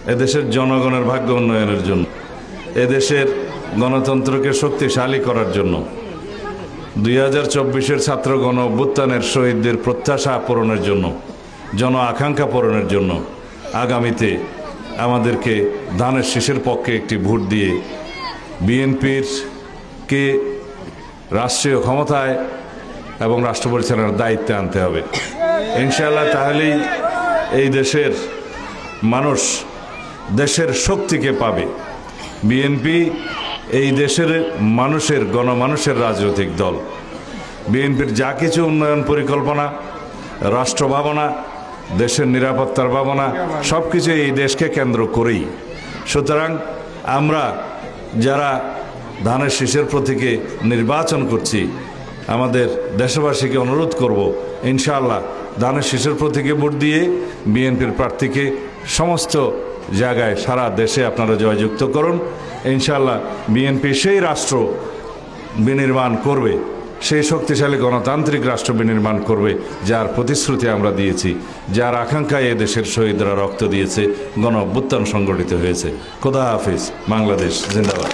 এদেশের জনগণের ভাগ্য উন্নয়নের জন্য, এদেশের গণতন্ত্রকে শক্তিশালী করার জন্য, 2024-এর ছাত্র গণ অভ্যুত্থানের শহীদদের প্রত্যাশা পূরণের জন্য, জন আকাঙ্ক্ষা পূরণের জন্য আগামীতে আমাদেরকে ধানের শীষের পক্ষে একটি ভোট দিয়ে বিএনপিকে রাষ্ট্রীয় ক্ষমতায় এবং রাষ্ট্র পরিচালনার দায়িত্বে আনতে হবে ইনশাআল্লাহ। তাহলেই এই দেশের মানুষ দেশের শক্তিকে পাবে। বিএনপি এই দেশের মানুষের, গণমানুষের রাজনৈতিক দল। বিএনপির যা কিছু উন্নয়ন পরিকল্পনা, রাষ্ট্র ভাবনা, দেশের নিরাপত্তার ভাবনা সব কিছু এই দেশকে কেন্দ্র করেই। সুতরাং আমরা যারা ধানের শীষের প্রতীকে নির্বাচন করছি, আমাদের দেশবাসীকে অনুরোধ করব ইনশাআল্লাহ ধানের শীষের প্রতীকে ভোট দিয়ে বিএনপির প্রার্থীকে সমস্ত জায়গায় সারা দেশে আপনারা জয়যুক্ত করুন। ইনশাআল্লাহ বিএনপি সেই রাষ্ট্র বিনির্মাণ করবে, সেই শক্তিশালী গণতান্ত্রিক রাষ্ট্র বিনির্মাণ করবে যার প্রতিশ্রুতি আমরা দিয়েছি, যার আকাঙ্ক্ষায় এ দেশের শহীদরা রক্ত দিয়েছে, গণ অভ্যুত্থান সংগঠিত হয়েছে। খোদা হাফিজ। বাংলাদেশ জিন্দাবাদ।